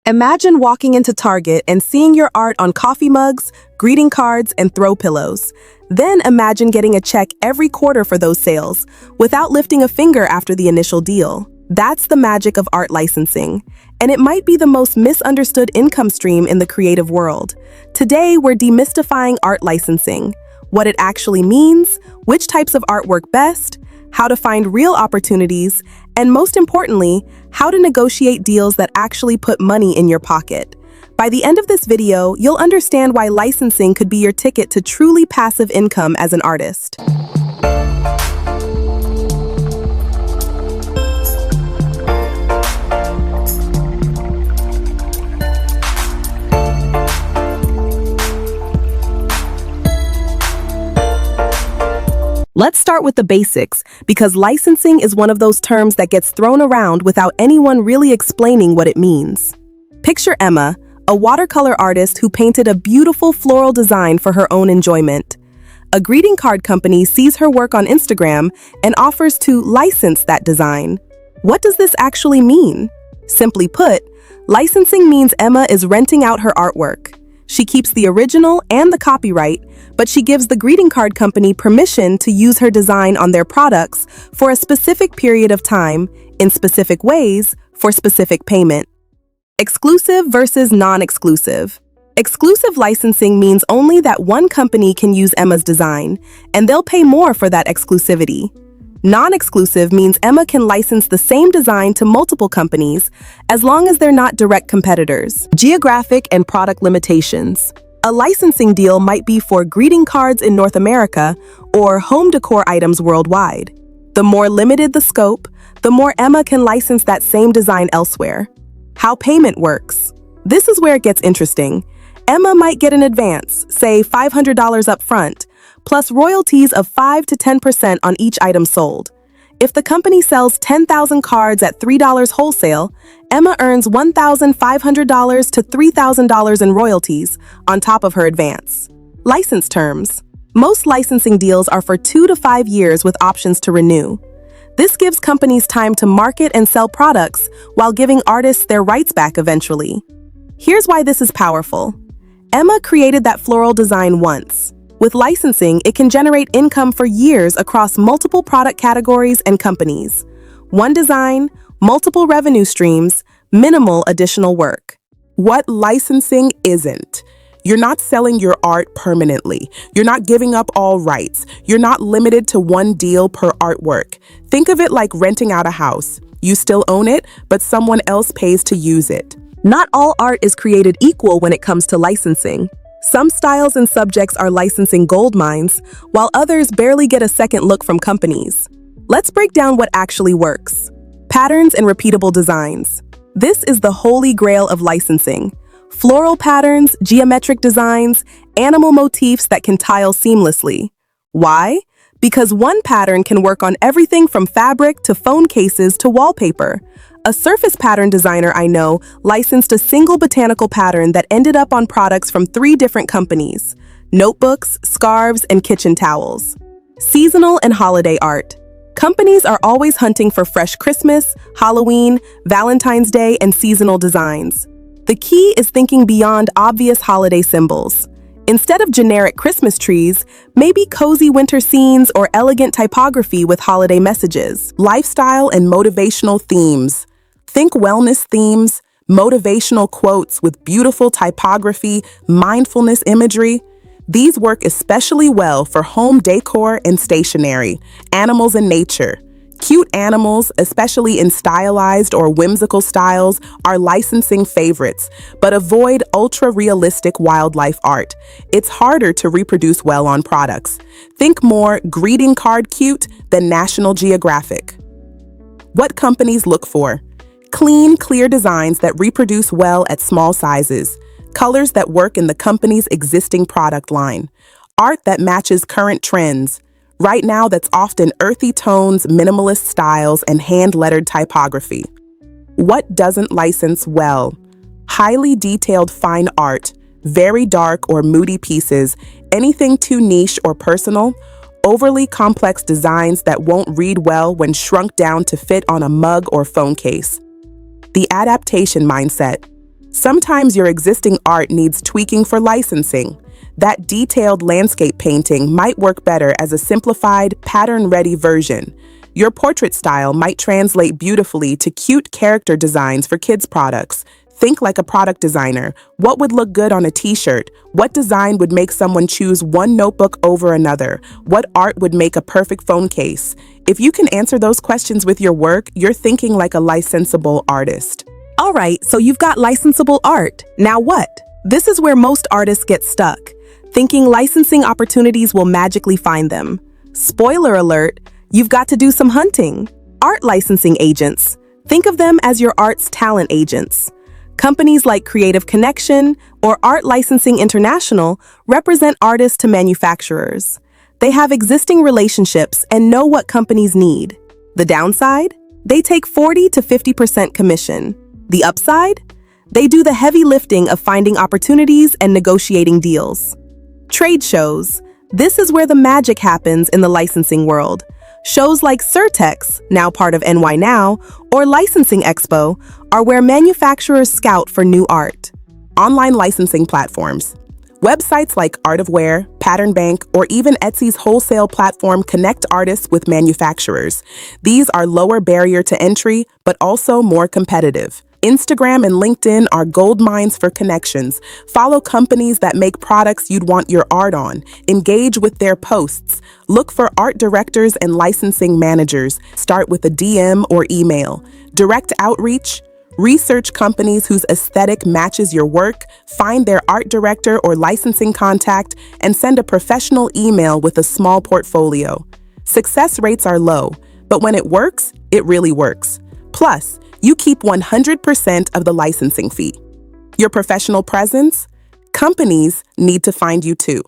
Imagine walking into Target and seeing your art on coffee mugs, greeting cards, and throw pillows. Then imagine getting a check every quarter for those sales, without lifting a finger after the initial deal. That's the magic of art licensing, and it might be the most misunderstood income stream in the creative world. Today, we're demystifying art licensing, what it actually means, which types of art work best, how to find real opportunities, and most importantly, how to negotiate deals that actually put money in your pocket. By the end of this video, you'll understand why licensing could be your ticket to truly passive income as an artist. Let's start with the basics, because licensing is one of those terms that gets thrown around without anyone really explaining what it means. Picture Emma, a watercolor artist who painted a beautiful floral design for her own enjoyment. A greeting card company sees her work on Instagram and offers to license that design. What does this actually mean? Simply put, licensing means Emma is renting out her artwork. She keeps the original and the copyright, but she gives the greeting card company permission to use her design on their products for a specific period of time, in specific ways, for specific payment. Exclusive versus non-exclusive. Exclusive licensing means only that one company can use Emma's design, and they'll pay more for that exclusivity. Non-exclusive means Emma can license the same design to multiple companies as long as they're not direct competitors. Geographic and product limitations. A licensing deal might be for greeting cards in North America or home decor items worldwide. The more limited the scope, the more Emma can license that same design elsewhere. How payment works. This is where it gets interesting. Emma might get an advance, say $500 up front, plus royalties of 5 to 10% on each item sold. If the company sells 10,000 cards at $3 wholesale, Emma earns $1,500 to $3,000 in royalties on top of her advance. License terms. Most licensing deals are for 2 to 5 years with options to renew. This gives companies time to market and sell products while giving artists their rights back eventually. Here's why this is powerful. Emma created that floral design once. With licensing, it can generate income for years across multiple product categories and companies. One design, multiple revenue streams, minimal additional work. What licensing isn't. You're not selling your art permanently. You're not giving up all rights. You're not limited to one deal per artwork. Think of it like renting out a house. You still own it, but someone else pays to use it. Not all art is created equal when it comes to licensing. Some styles and subjects are licensing gold mines, while others barely get a second look from companies. Let's break down what actually works. Patterns and repeatable designs. This is the holy grail of licensing. Floral patterns, geometric designs, animal motifs that can tile seamlessly. Why? Because one pattern can work on everything from fabric to phone cases to wallpaper. A surface pattern designer I know licensed a single botanical pattern that ended up on products from 3 different companies: notebooks, scarves, and kitchen towels. Seasonal and holiday art. Companies are always hunting for fresh Christmas, Halloween, Valentine's Day, and seasonal designs. The key is thinking beyond obvious holiday symbols. Instead of generic Christmas trees, maybe cozy winter scenes or elegant typography with holiday messages. Lifestyle and motivational themes. Think wellness themes, motivational quotes with beautiful typography, mindfulness imagery. These work especially well for home decor and stationery, animals and nature. Cute animals, especially in stylized or whimsical styles, are licensing favorites, but avoid ultra-realistic wildlife art. It's harder to reproduce well on products. Think more greeting card cute than National Geographic. What companies look for? Clean, clear designs that reproduce well at small sizes. Colors that work in the company's existing product line. Art that matches current trends. Right now, that's often earthy tones, minimalist styles, and hand-lettered typography. What doesn't license well? Highly detailed fine art, very dark or moody pieces, anything too niche or personal, overly complex designs that won't read well when shrunk down to fit on a mug or phone case. The adaptation mindset. Sometimes your existing art needs tweaking for licensing. That detailed landscape painting might work better as a simplified, pattern-ready version. Your portrait style might translate beautifully to cute character designs for kids' products. Think like a product designer. What would look good on a t-shirt? What design would make someone choose one notebook over another? What art would make a perfect phone case? If you can answer those questions with your work, you're thinking like a licensable artist. All right, so you've got licensable art. Now what? This is where most artists get stuck, thinking licensing opportunities will magically find them. Spoiler alert, you've got to do some hunting. Art licensing agents. Think of them as your art's talent agents. Companies like Creative Connection or Art Licensing International represent artists to manufacturers. They have existing relationships and know what companies need. The downside? They take 40 to 50% commission. The upside? They do the heavy lifting of finding opportunities and negotiating deals. Trade shows. This is where the magic happens in the licensing world. Shows like Surtex, now part of NY Now, or Licensing Expo are where manufacturers scout for new art. Online licensing platforms. Websites like Art of Wear, Pattern Bank, or even Etsy's wholesale platform connect artists with manufacturers. These are lower barrier to entry, but also more competitive. Instagram and LinkedIn are gold mines for connections. Follow companies that make products you'd want your art on. Engage with their posts. Look for art directors and licensing managers. Start with a DM or email. Direct outreach. Research companies whose aesthetic matches your work, find their art director or licensing contact, and send a professional email with a small portfolio. Success rates are low, but when it works, it really works. Plus, you keep 100% of the licensing fee. Your professional presence? Companies need to find you too.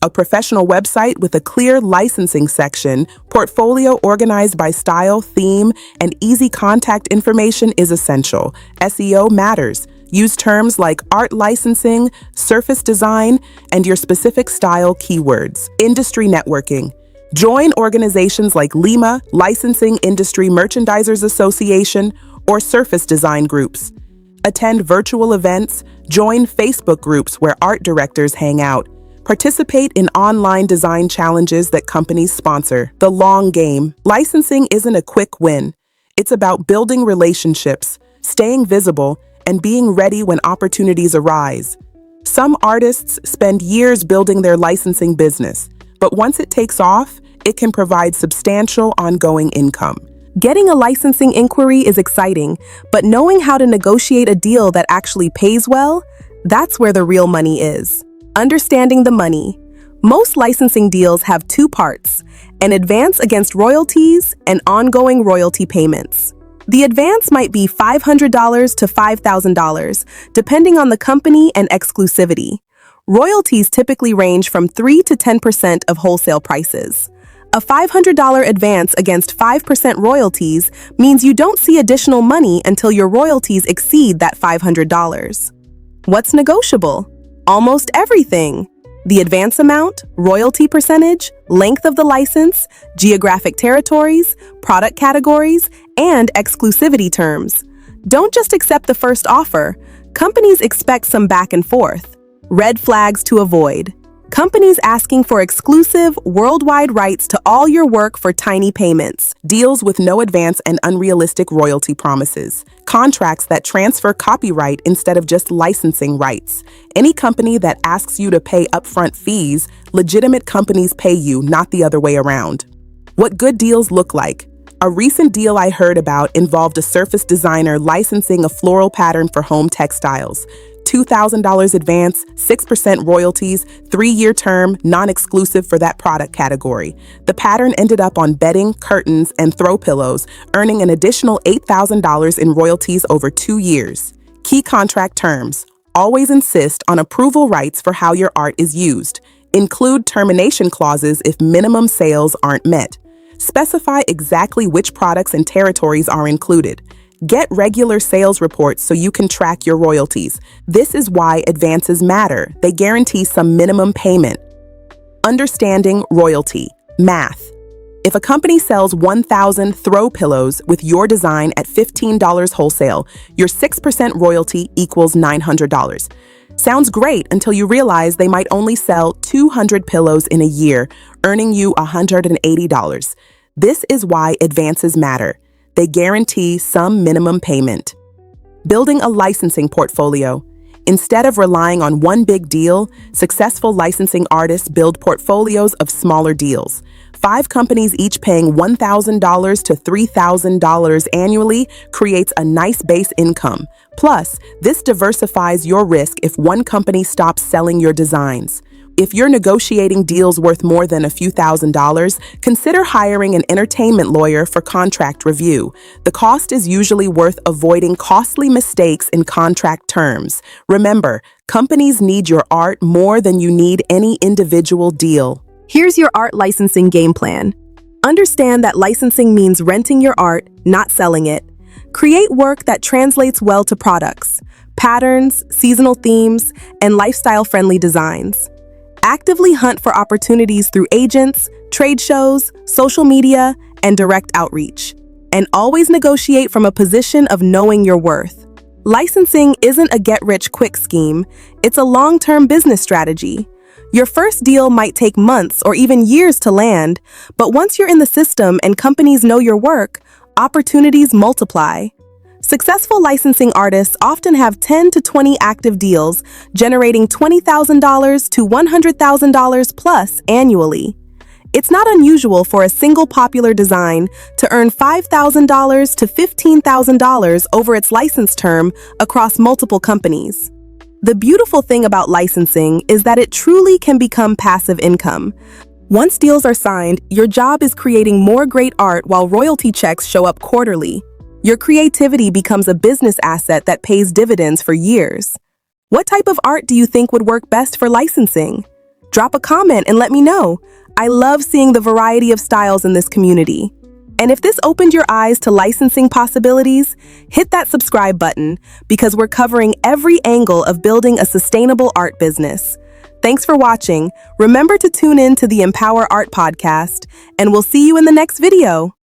A professional website with a clear licensing section, portfolio organized by style, theme, and easy contact information is essential. SEO matters. Use terms like art licensing, surface design, and your specific style keywords. Industry networking. Join organizations like LIMA, Licensing Industry Merchandisers Association, or surface design groups. Attend virtual events, join Facebook groups where art directors hang out. Participate in online design challenges that companies sponsor. The long game. Licensing isn't a quick win. It's about building relationships, staying visible, and being ready when opportunities arise. Some artists spend years building their licensing business, but once it takes off, it can provide substantial ongoing income. Getting a licensing inquiry is exciting, but knowing how to negotiate a deal that actually pays well, that's where the real money is. Understanding the money. Most licensing deals have two parts: an advance against royalties and ongoing royalty payments. The advance might be $500 to $5,000, depending on the company and exclusivity. Royalties typically range from 3 to 10% of wholesale prices. A $500 advance against 5% royalties means you don't see additional money until your royalties exceed that $500. What's negotiable? Almost everything. The advance amount, royalty percentage, length of the license, geographic territories, product categories, and exclusivity terms. Don't just accept the first offer. Companies expect some back and forth. Red flags to avoid. Companies asking for exclusive, worldwide rights to all your work for tiny payments. Deals with no advance and unrealistic royalty promises. Contracts that transfer copyright instead of just licensing rights. Any company that asks you to pay upfront fees, legitimate companies pay you, not the other way around. What good deals look like. A recent deal I heard about involved a surface designer licensing a floral pattern for home textiles. $2,000 advance, 6% royalties, 3-year term, non-exclusive for that product category. The pattern ended up on bedding, curtains, and throw pillows, earning an additional $8,000 in royalties over 2 years. Key contract terms. Always insist on approval rights for how your art is used. Include termination clauses if minimum sales aren't met. Specify exactly which products and territories are included. Get regular sales reports so you can track your royalties. This is why advances matter. They guarantee some minimum payment. Understanding royalty. Math. If a company sells 1,000 throw pillows with your design at $15 wholesale, your 6% royalty equals $900. Sounds great until you realize they might only sell 200 pillows in a year, earning you $180. This is why advances matter. They guarantee some minimum payment. Building a licensing portfolio. Instead of relying on one big deal, successful licensing artists build portfolios of smaller deals. 5 companies each paying $1,000 to $3,000 annually creates a nice base income. Plus, this diversifies your risk if one company stops selling your designs. If you're negotiating deals worth more than a few $1,000s, consider hiring an entertainment lawyer for contract review. The cost is usually worth avoiding costly mistakes in contract terms. Remember, companies need your art more than you need any individual deal. Here's your art licensing game plan. Understand that licensing means renting your art, not selling it. Create work that translates well to products, patterns, seasonal themes, and lifestyle-friendly designs. Actively hunt for opportunities through agents, trade shows, social media, and direct outreach. And always negotiate from a position of knowing your worth. Licensing isn't a get-rich-quick scheme, it's a long-term business strategy. Your first deal might take months or even years to land, but once you're in the system and companies know your work, opportunities multiply. Successful licensing artists often have 10 to 20 active deals, generating $20,000 to $100,000 plus annually. It's not unusual for a single popular design to earn $5,000 to $15,000 over its license term across multiple companies. The beautiful thing about licensing is that it truly can become passive income. Once deals are signed, your job is creating more great art while royalty checks show up quarterly. Your creativity becomes a business asset that pays dividends for years. What type of art do you think would work best for licensing? Drop a comment and let me know. I love seeing the variety of styles in this community. And if this opened your eyes to licensing possibilities, hit that subscribe button because we're covering every angle of building a sustainable art business. Thanks for watching. Remember to tune in to the Empower Art podcast, and we'll see you in the next video.